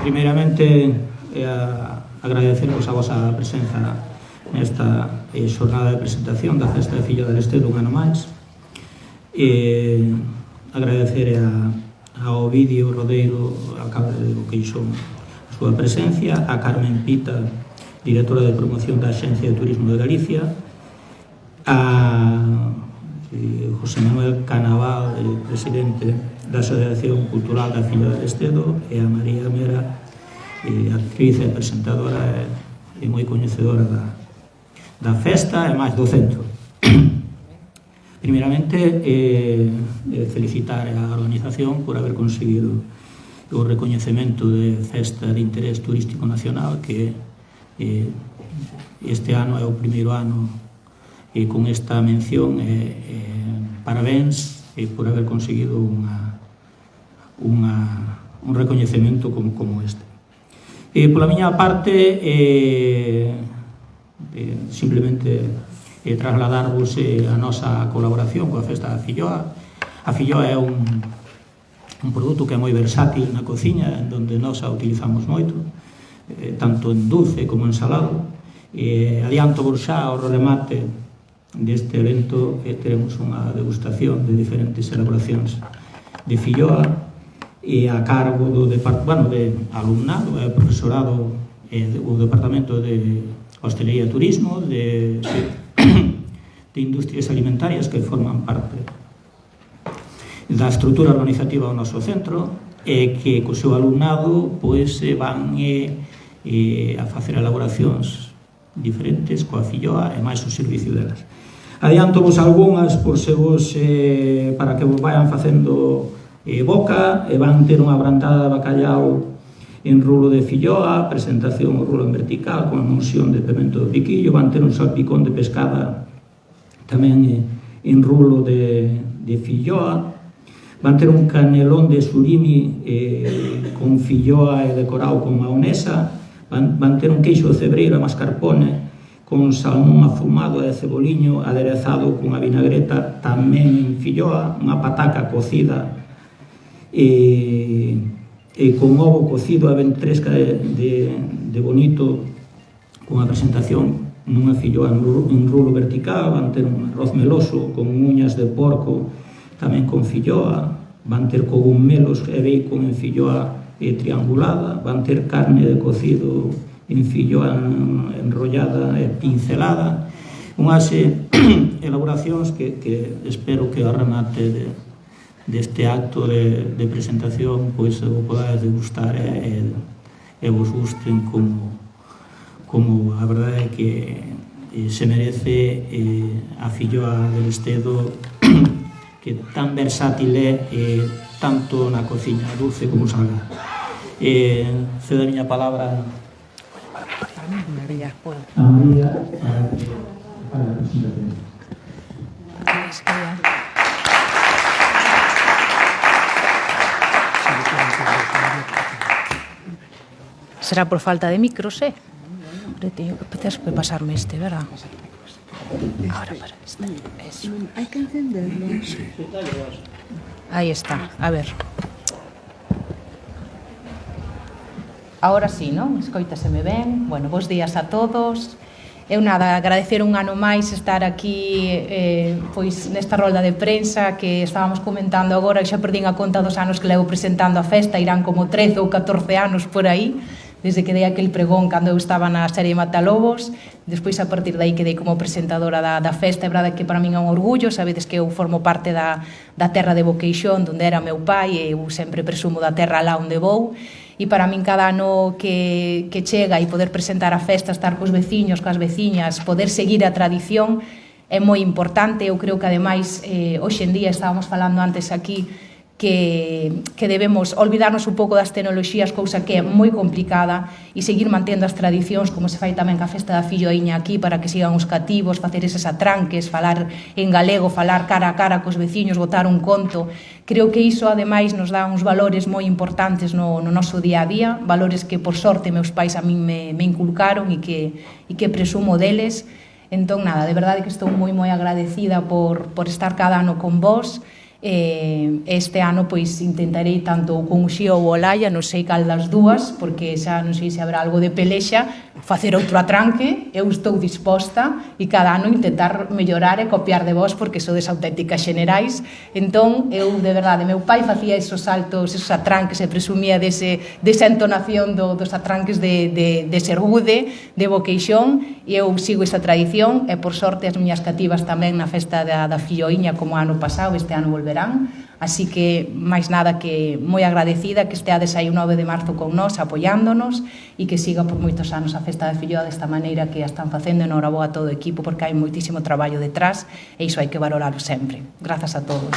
Primeiramente, agradecervos a vosa presenza nesta xornada de presentación da Festa de Filloa de Lestedo un ano máis. Agradecer ao Ovidio Rodeiro, alcalde de Boqueixón, a súa presencia, a Carmen Pita, directora de promoción da Axencia de Turismo de Galicia, a José Manuel Canaval, presidente da Asociación Cultural da Filloa de Lestedo, e a María Mera, actriz e presentadora e moi coñecedora da festa e máis do centro. Primeiramente, felicitar a organización por haber conseguido o recoñecemento de festa de interés turístico nacional, que este ano é o primeiro ano con esta mención. Parabéns por haber conseguido un recoñecemento como este. Pola miña parte, simplemente trasladarvos a nosa colaboración coa Festa da Filloa. A filloa é un produto que é moi versátil na cociña, en donde nós a utilizamos moito, tanto en dulce como en salado. Adianto vos xa ao remate deste evento teremos unha degustación de diferentes elaboracións de filloa a cargo do alumnado e profesorado do Departamento de Hostelería e Turismo, de Industrias Alimentarias, que forman parte da estrutura organizativa do noso centro, e que co seu alumnado van a facer elaboracións diferentes coa filloa e máis o servicio delas. Adianto-vos algunhas para que vos vayan facendo boca. Van ter unha brantada de bacallau en rulo de filloa, presentación o rulo en vertical con emulsión de pemento de piquillo. Van ter un salpicón de pescada tamén en rulo de filloa. Van ter un canelón de surimi con filloa e decorado con maonesa. Van ter un queixo de cebreiro e mascarpone con salmón afumado e ceboliño aderezado cunha vinagreta tamén en filloa, unha pataca cocida e con ovo cocido a ventresca de bonito, cunha presentación nunha filloa en rulo vertical. Van ter un arroz meloso con uñas de porco tamén con filloa. Van ter cogumelos e bacon en filloa triangulada. Van ter carne de cocido en filloa enrollada e pincelada. Unhas elaboracións que espero que ao remate deste acto de presentación o podades degustar e vos gusten como a verdade é que se merece a filloa de Lestedo, que tan versátil é tanto na cociña dulce como salgada. Cedo a miña palabra María, a María para a presentación. Será por falta de micros, Teño que empezar a pasarme verdad? Ahora para esta. Eso. Hai que encenderlo. Sí. Aí está, a ver. Ahora sí, non? Escoitaseme ben. Bueno, bons días a todos. Eu nada, agradecer un ano máis estar aquí nesta rolda de prensa que estábamos comentando agora, que xa perdín a conta dos anos que levo presentando a festa, irán como 13 ou 14 anos por aí, desde que dei aquel pregón cando eu estaba na serie Matalobos. Despois, a partir de aí, quedei como presentadora da festa. É verdade que para min é un orgullo. Sabedes que eu formo parte da terra de Boqueixón, onde era meu pai, e eu sempre presumo da terra lá onde vou. E para min cada ano que chega e poder presentar a festa, estar cos veciños, coas veciñas, poder seguir a tradición é moi importante. Eu creo que ademais hoxe en día, estábamos falando antes aquí, que debemos olvidarnos un pouco das tecnoloxías, cousa que é moi complicada, e seguir mantendo as tradicións, como se fai tamén ca Festa da Filloiña aquí, para que sigan os cativos, facer eses atranques, falar en galego, falar cara a cara cos veciños, botar un conto. Creo que iso, ademais, nos dá uns valores moi importantes no noso día a día, valores que, por sorte, meus pais a min me inculcaron e que presumo deles. Entón, nada, de verdade que estou moi agradecida por estar cada ano con vos. Este ano pois intentarei tanto con Uxía ou Olaya, non sei cal das dúas, porque xa non sei se habrá algo de pelexa, facer outro atranque. Eu estou disposta e cada ano intentar mellorar e copiar de vos, porque sodes auténticas xenerais. Entón, eu, de verdade, meu pai facía esos saltos, esos atranques, e presumía desa entonación dos atranques de Sergude, de Boqueixón, e eu sigo esa tradición, e por sorte as miñas cativas tamén na festa da filloíña como ano pasado, este ano volverán. Así que, máis nada, que moi agradecida que esteades aí o 9 de marzo con nós, apoiándonos, e que siga por moitos anos a festa da filloa desta maneira que a están facendo. Enhoraboa a todo o equipo, porque hai moitísimo traballo detrás, e iso hai que valorarlo sempre. Grazas a todos.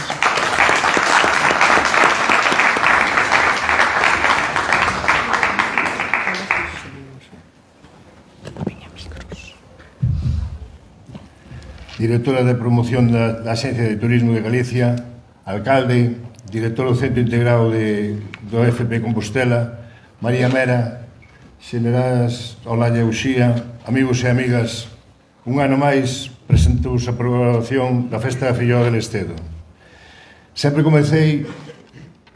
Directora de Promoción da Axencia de Turismo de Galicia, alcalde, director do Centro Integrado do FP Compostela, María Mera, xenerais Olaya e Uxía, amigos e amigas, un ano máis presentouse a programación da Festa da Filloa de Lestedo. Sempre comecei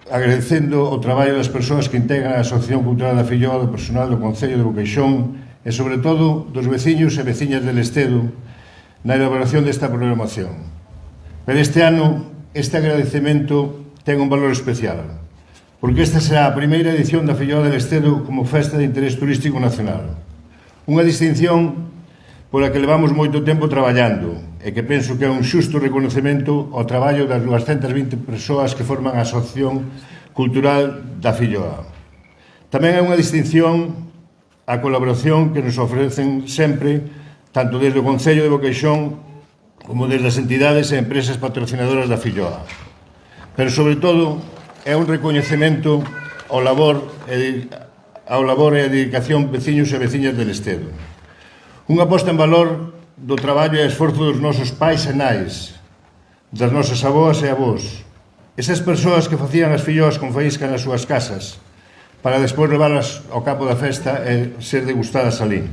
agradecendo o traballo das persoas que integran a Asociación Cultural da Filloa, do personal do Concello de Boqueixón e, sobre todo, dos veciños e veciñas de Lestedo na elaboración desta programación. Pero este ano, este agradecemento ten un valor especial, porque esta será a primeira edición da Filloa de Lestedo como festa de interés turístico nacional. Unha distinción pola que levamos moito tempo traballando e que penso que é un xusto reconocemento ao traballo das 220 persoas que forman a Asociación Cultural da Filloa. Tamén é unha distinción a colaboración que nos ofrecen sempre, tanto desde o Concello de Boqueixón como desde as entidades e empresas patrocinadoras da Filloa. Pero, sobre todo, é un recoñecemento ao labor e a dedicación veciños e veciñas de Lestedo. Unha posta en valor do traballo e esforzo dos nosos pais e nais, das nosas aboas e avós, esas persoas que facían as filloas con faísca nas súas casas, para despois levarlas ao campo da festa e ser degustadas alí.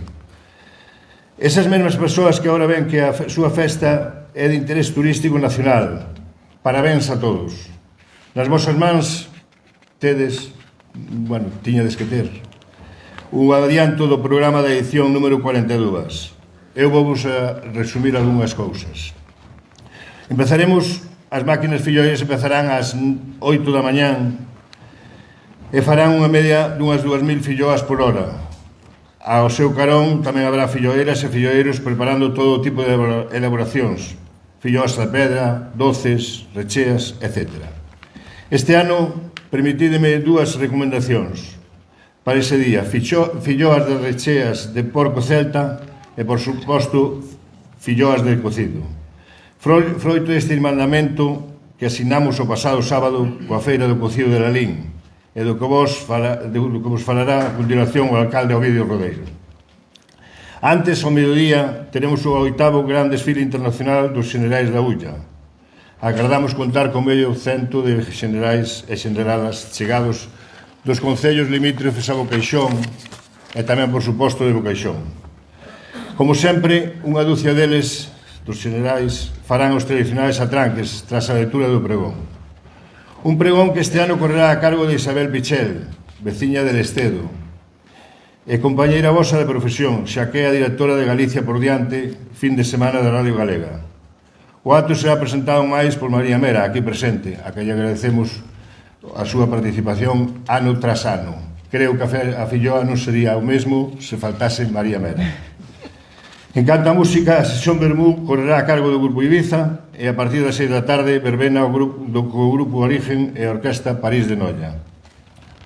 Esas mesmas persoas que agora ven que a súa festa é de interés turístico nacional. Parabéns a todos. Nas vosas mans tedes, tiñades que ter, un adianto do programa da edición número 42. Eu vou-vos a resumir algunhas cousas. Empezaremos, as máquinas filloeiras empezarán ás 8 da mañán e farán unha media dunhas 2.000 filloas por hora. Ao seu carón tamén habrá filloeiras e filloeiros preparando todo tipo de elaboracións, filloas de pedra, doces, recheas, etc. Este ano, permitídeme dúas recomendacións para ese día: filloas de recheas de porco celta e, por suposto, filloas de cocido. Froito deste mandamento que asignamos o pasado sábado coa feira do cocido de Lalín, e do que vos falará a continuación o alcalde Ovidio Rodeiro. Antes, ao mediodía, teremos o 8º gran desfile internacional dos xenerais da Ulla. Agardamos contar con medio cento de xenerais e xeneralas chegados dos concellos limítrofes a Boqueixón e tamén, por suposto, de Boqueixón. Como sempre, unha dúcia deles, dos xenerais, farán os tradicionais atranques tras a lectura do pregón. Un pregón que este ano correrá a cargo de Isabel Pichel, veciña de Lestedo, e compañeira vosa de profesión, xa que é a directora de Galicia por diante, fin de semana da Radio Galega. O acto será presentado máis por María Mera, aquí presente, a que lle agradecemos a súa participación ano tras ano. Creo que a filloa non sería o mesmo se faltase María Mera. En canto a música, a sesión Bermú correrá a cargo do Grupo Ibiza e a partir das 6 da tarde verbena co Grupo Origen e a Orquesta París de Noia.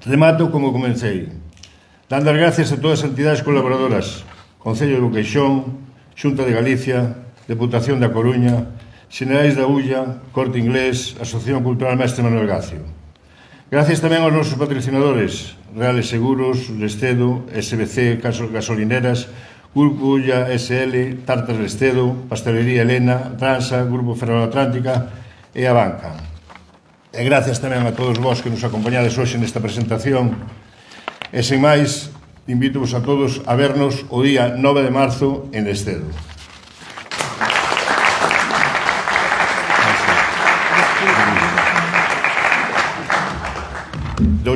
Remato como comencei, dando as gracias a todas as entidades colaboradoras, Concello de Boqueixón, Xunta de Galicia, Deputación da Coruña, Xenerais da Ulla, Corte Inglés, Asociación Cultural Mestre Manuel Gacio. Gracias tamén aos nosos patrocinadores, Reales Seguros, Lestedo, SBC, Gasolineras, Grupo Ulla SL, Tartas Lestedo, Pastelería Elena, Transa, Grupo Ferroatlántica e a Banca. E gracias tamén a todos vós que nos acompañades hoxe nesta presentación. E sen máis, invito-vos a todos a vernos o día 9 de marzo en Lestedo.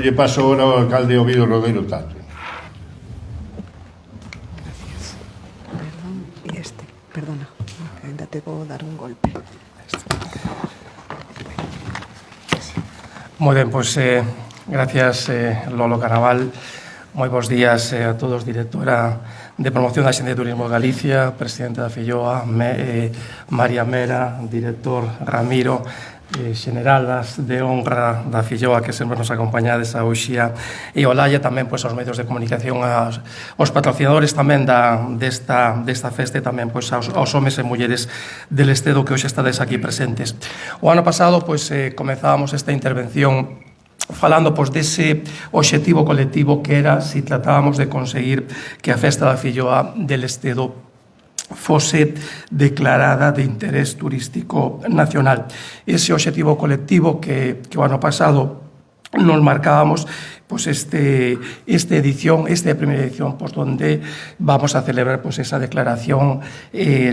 Doulle paso ahora ao alcalde Ovidio Rodeiro Tato. Perdona, ainda te vou dar un golpe. Moi ben, pois gracias Lolo Caraval. Moi bons días a todos, directora de Promoción da Xente de Turismo de Galicia, presidente da Filloa, María Mera, director Ramiro, xeneralas de honra da Filloa que sempre nos acompañades a Uxía e Olalla, tamén pois aos medios de comunicación, aos patrocinadores tamén desta festa e tamén pois aos homes e mulleres del Estedo que hoxe estades aquí presentes. O ano pasado pois comezábamos esta intervención falando pois dese obxectivo colectivo que era si tratábamos de conseguir que a festa da Filloa del Estedo fose declarada de interés turístico nacional. Ese obxectivo colectivo que o ano pasado nos marcábamos, pois esta primeira edición, pois donde vamos a celebrar pois esa declaración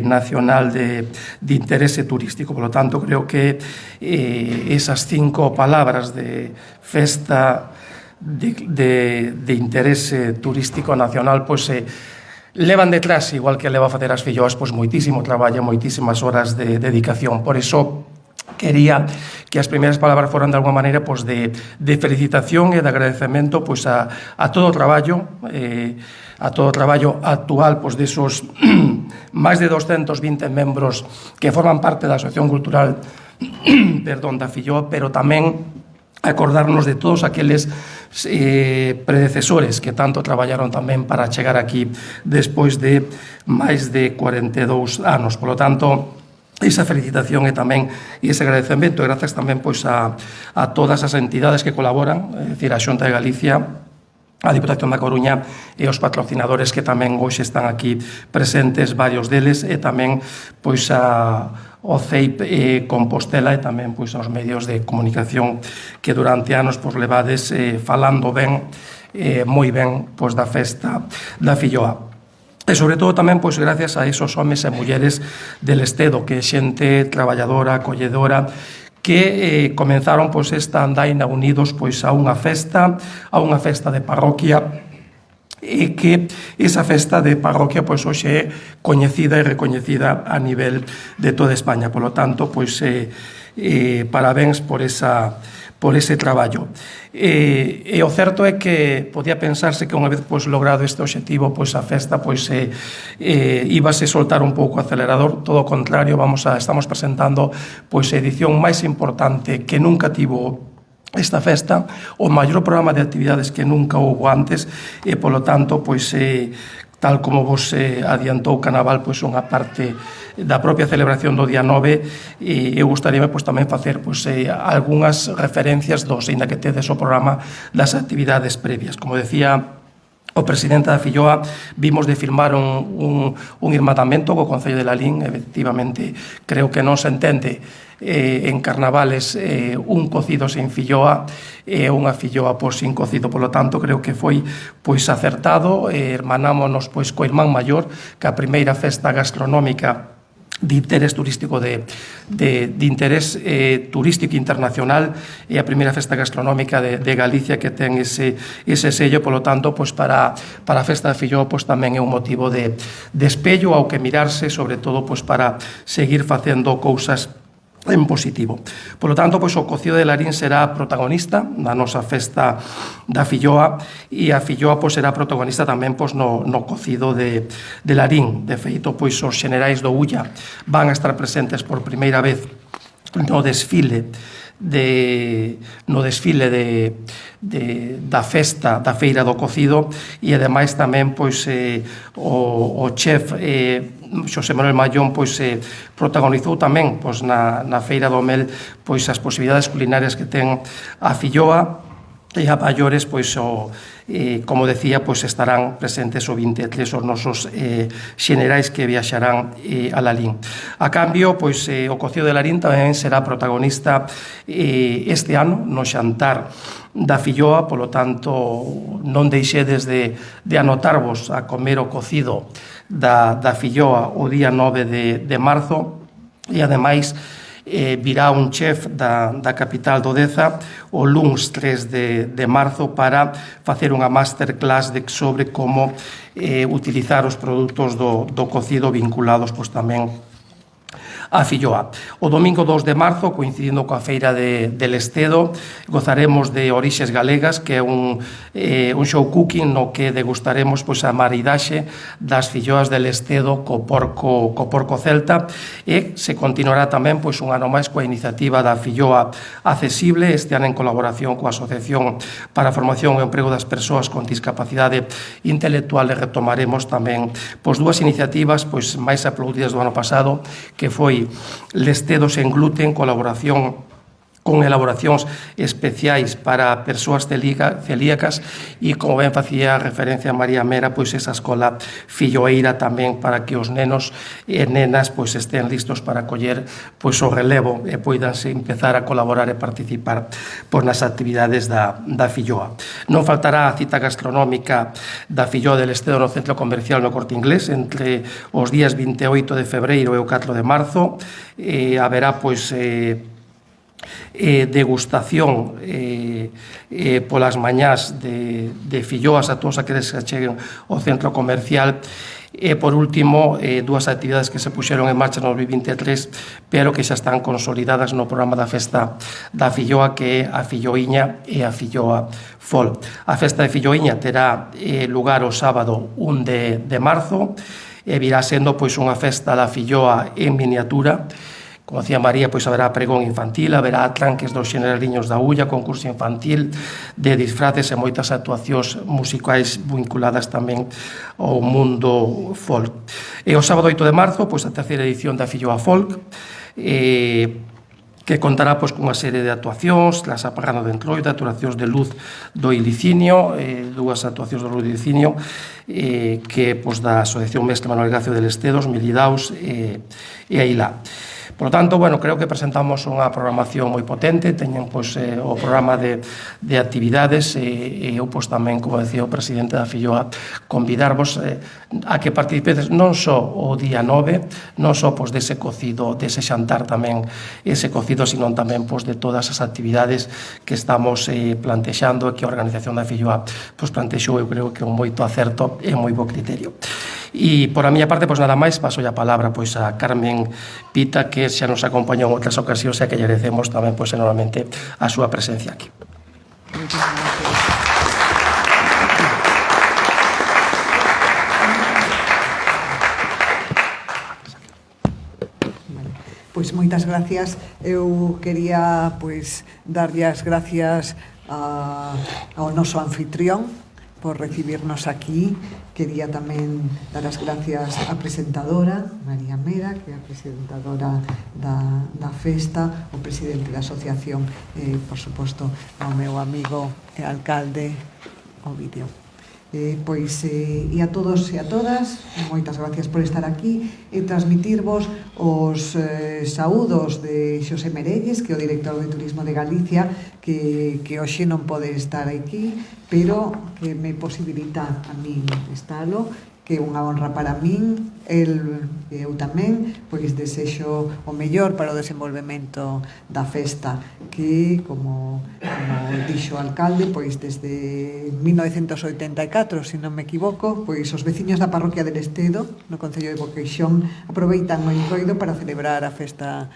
nacional de interese turístico. Por lo tanto, creo que esas 5 palabras de festa de interese turístico nacional, pois levan detrás, igual que leva a facer as Filloas, pois moitísimo traballo, moitísimas horas de dedicación. Por iso quería que as primeiras palabras foran de alguma maneira pois de felicitación e de agradecemento pois a todo o traballo actual pois desos máis de 220 membros que forman parte da Asociación Cultural da Filloa, pero tamén acordarnos de todos aqueles predecesores que tanto traballaron tamén para chegar aquí despois de máis de 42 anos. Por lo tanto, esa felicitación e tamén ese agradecemento, e grazas tamén pois a todas as entidades que colaboran, é dicir, a Xunta de Galicia, a Diputación da Coruña e os patrocinadores que tamén hoxe están aquí presentes, varios deles, e tamén pois o CEIP Compostela e tamén pois aos medios de comunicación que durante anos pois levades falando ben, moi ben pois da festa da Filloa. E sobre todo tamén pois gracias a esos homes e mulleres del Estedo, que é xente traballadora, acolledora, que comenzaron pois esta andaina unidos pois a unha festa de parroquia, e que esa festa de parroquia pois hoxe é coñecida e recoñecida a nivel de toda España. Por lo tanto, pois parabéns por ese traballo. E o certo é que podía pensarse que unha vez pois logrado este obxectivo, pois a festa pois íbase soltar un pouco o acelerador. Todo o contrario, estamos presentando pois a edición máis importante que nunca tivo esta festa, o maior programa de actividades que nunca houbo antes, e polo tanto pois tal como vos adiantou Canaval, pois unha parte da propia celebración do día 9, e eu gustaríame pois tamén facer pois algunhas referencias aínda que tedes o programa das actividades previas. Como decía o presidente da Filloa, vimos de firmar un irmanamento co Concello de Lalín. Efectivamente, creo que non se entende en carnavales un cocido sen Filloa e unha Filloa pois sin cocido. Por lo tanto, creo que foi pois acertado. Hermanámonos pois co irmán maior, que a primeira festa gastronómica de interés turístico de interés turístico internacional e a primeira festa gastronómica de Galicia que ten ese sello. Por lo tanto, pois para a festa de Filloa pois tamén é un motivo de espello ao que mirarse, sobre todo pois para seguir facendo cousas en positivo. Por lo tanto, pois o cocido de Larín será protagonista da nosa festa da Filloa, e a Filloa pois será protagonista tamén pois no cocido de Larín. De feito, pois os xenerais do Ulla van a estar presentes por primeira vez no desfile da festa da feira do cocido, e ademais tamén pois o chef Xosé Manuel Mallón pois protagonizou tamén pois na feira do mel pois as posibilidades culinarias que ten a Filloa, e a maiores pois como decía, pois estarán presentes o 23 os nosos xenerais que viaxarán a Lalín. A cambio, pois o cocido de Larín tamén será protagonista este ano no xantar da Filloa. Polo tanto, non deixedes de anotarvos a comer o cocido da Filloa o día 9 de marzo, e ademais virá un chef da capital do Deza o luns 3 de marzo para facer unha masterclass sobre como utilizar os produtos do cocido vinculados tamén a Filloa. O domingo 2 de marzo, coincidindo coa feira de Lestedo, gozaremos de Orixes Galegas, que é un show cooking no que degustaremos a maridaxe das filloas de Lestedo co porco celta, e se continuará tamén un ano máis coa iniciativa da Filloa Accesible, este ano en colaboración coa Asociación para a Formación e o Emprego das Persoas con Discapacidade Intelectual, e retomaremos tamén dúas iniciativas máis aplaudidas do ano pasado, que foi Lestedo sen gluten, colaboración con elaboracións especiais para persoas celíacas, e como ben facía referencia a María Mera, esa escola filloeira tamén para que os nenos e nenas estén listos para coller o relevo e poidanse empezar a colaborar e participar nas actividades da Filloa. Non faltará a cita gastronómica da Filloa de Lestedo no Centro Comercial no Corte Inglés entre os días 28 de febreiro e o 4 de marzo. Haberá degustación polas mañás de filloas a todos aqueles que cheguen ao centro comercial. E, por último, dúas actividades que se puxeron en marcha no 2023, pero que xa están consolidadas no programa da Festa da Filloa, que é a Filloiña e a Filloa Folk. A Festa de Filloiña terá lugar o sábado 1 de marzo, e virá sendo unha festa da Filloa en miniatura. Como decía María, haberá pregón infantil, haberá atranques dos Generaliños da Ulla, concurso infantil de disfraces e moitas actuacións musicais vinculadas tamén ao mundo folk. E o sábado 8 de marzo, a terceira edición da Filloa Folk, que contará cunha serie de actuacións, las apagando de Entroida, actuacións de luz do Ilicinio, dúas actuacións do luz do Ilicinio, que da Asociación Mestre Manuel Gacio de Lestedos, Milidaus e Ailá. Por lo tanto, creo que presentamos unha programación moi potente, teñen o programa de actividades, e eu tamén, como decía o presidente da Filloa, convidarvos a que participedes non só o día 9, non só dese cocido, dese xantar tamén, ese cocido, sino tamén de todas as actividades que estamos plantexando e que a organización da Filloa plantexou, eu creo que con moito acerto e moi bo criterio. E por a miña parte, nada máis, paso a palabra a Carmen Pita, que xa nos acompañou en outras ocasións, e que lle agradecemos tamén enormemente a súa presencia aquí. Pois moitas gracias. Eu quería darlle as gracias ao noso anfitrión por recibirnos aquí. Quería tamén dar as gracias á presentadora, María Mera, que é a presentadora da festa, o presidente da asociación, e, por suposto, ao meu amigo e alcalde, Ovidio. E a todos e a todas, moitas gracias por estar aquí e transmitirvos os saúdos de Xosé Merelles, que é o director de Turismo de Galicia, que hoxe non pode estar aquí, pero que me posibilita a min estalo, que é unha honra para min. Eu tamén desexo o mellor para o desenvolvemento da festa, que, como dixo o alcalde, desde 1984, se non me equivoco, os veciños da parroquia de Lestedo, no concello de Boqueixón, aproveitan o entroido para celebrar a festa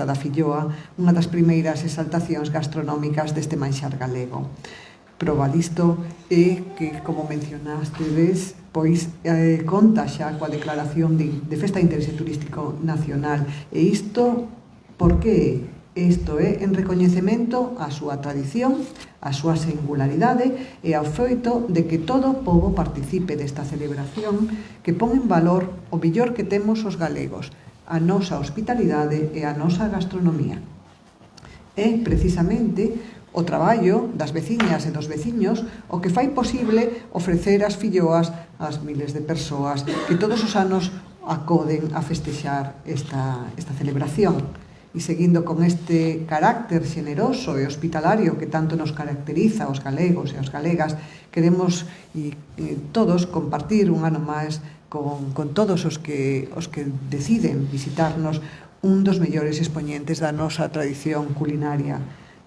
da Filloa, unha das primeiras exaltacións gastronómicas deste manxar galego. Proba disto é que, como mencionastedes, conta xa coa declaración de Festa de Interese Turístico Nacional. E isto, por que? Isto é en recoñecemento á súa tradición, á súa singularidade e ao feito de que todo o pobo participe desta celebración que pon en valor o mellor que temos os galegos, a nosa hospitalidade e a nosa gastronomía. É, precisamente, o traballo das veciñas e dos veciños o que fai posible ofrecer as filloas ás miles de persoas que todos os anos acoden a festexar esta celebración. E seguindo con este carácter xeneroso e hospitalario que tanto nos caracteriza aos galegos e aos galegas, queremos todos compartir un ano máis con todos os que deciden visitarnos un dos mellores expoñentes da nosa tradición culinaria.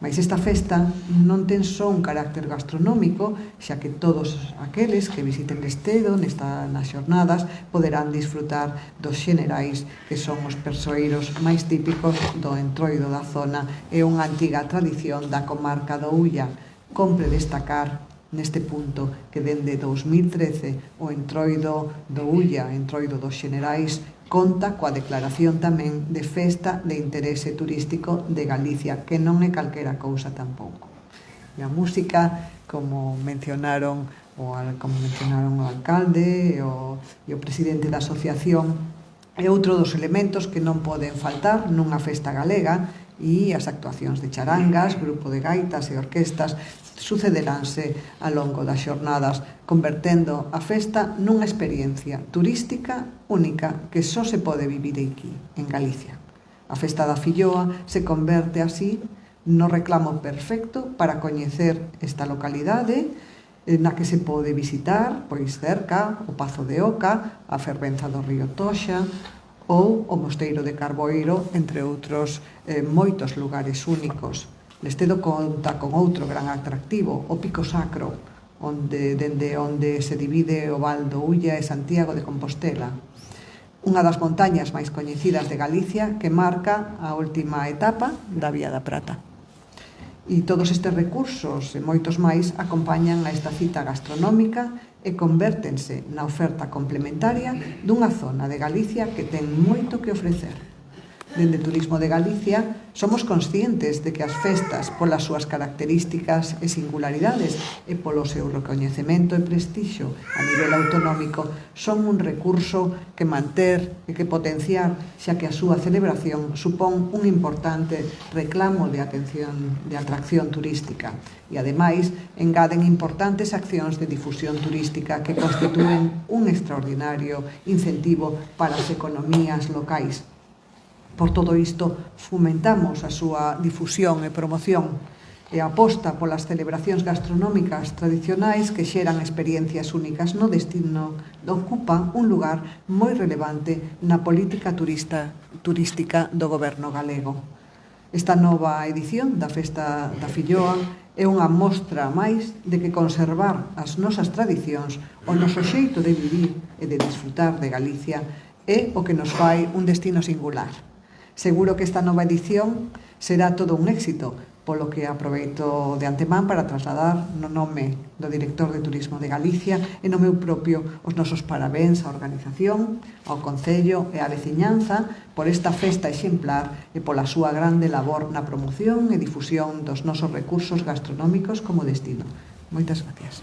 Mais esta festa non ten só un carácter gastronómico, xa que todos aqueles que visiten Lestedo nas xornadas poderán disfrutar dos xenerais, que son os persoeiros máis típicos do entroido da zona e unha antiga tradición da comarca do Ulla. Compre destacar neste punto que dende 2013 o entroido do Ulla, entroido dos xenerais, conta coa declaración tamén de Festa de Interese Turístico de Galicia, que non é calquera cousa tampouco. E a música, como mencionaron o alcalde e o presidente da asociación, é outro dos elementos que non poden faltar nunha festa galega, e as actuacións de charangas, grupo de gaitas e orquestas sucederánse ao longo das xornadas, convertendo a festa nunha experiencia turística única que só se pode vivir aquí, en Galicia. A Festa da Filloa se converte así no reclamo perfecto para coñecer esta localidade na que se pode visitar, pois cerca, o Pazo de Oca, a fervenza do río Toxa, ou o Mosteiro de Carboeiro, entre outros moitos lugares únicos. Lestedo conta con outro gran atractivo, o Pico Sacro, dende onde se divide o Val do Ulla e Santiago de Compostela. Unha das montañas máis coñecidas de Galicia que marca a última etapa da Vía da Prata. E todos estes recursos e moitos máis acompañan a esta cita gastronómica e convértense na oferta complementaria dunha zona de Galicia que ten moito que ofrecer. Dende Turismo de Galicia somos conscientes de que as festas, polas súas características e singularidades e polo seu recoñecemento e prestixio a nivel autonómico, son un recurso que manter e que potenciar, xa que a súa celebración supón un importante reclamo de atracción turística e, ademais, engaden importantes accións de difusión turística que constitúen un extraordinario incentivo para as economías locais. Por todo isto, fomentamos a súa difusión e promoción e a aposta polas celebracións gastronómicas tradicionais que xeran experiencias únicas no destino ocupa un lugar moi relevante na política turística do goberno galego. Esta nova edición da Festa da Filloa é unha mostra máis de que conservar as nosas tradicións, o noso xeito de vivir e de disfrutar de Galicia é o que nos fai un destino singular. Seguro que esta nova edición será todo un éxito, polo que aproveito de antemán para trasladar no nome do director de Turismo de Galicia e no meu propio os nosos parabéns á organización, ao Concello e á veciñanza por esta festa exemplar e pola súa grande labor na promoción e difusión dos nosos recursos gastronómicos como destino. Moitas gracias.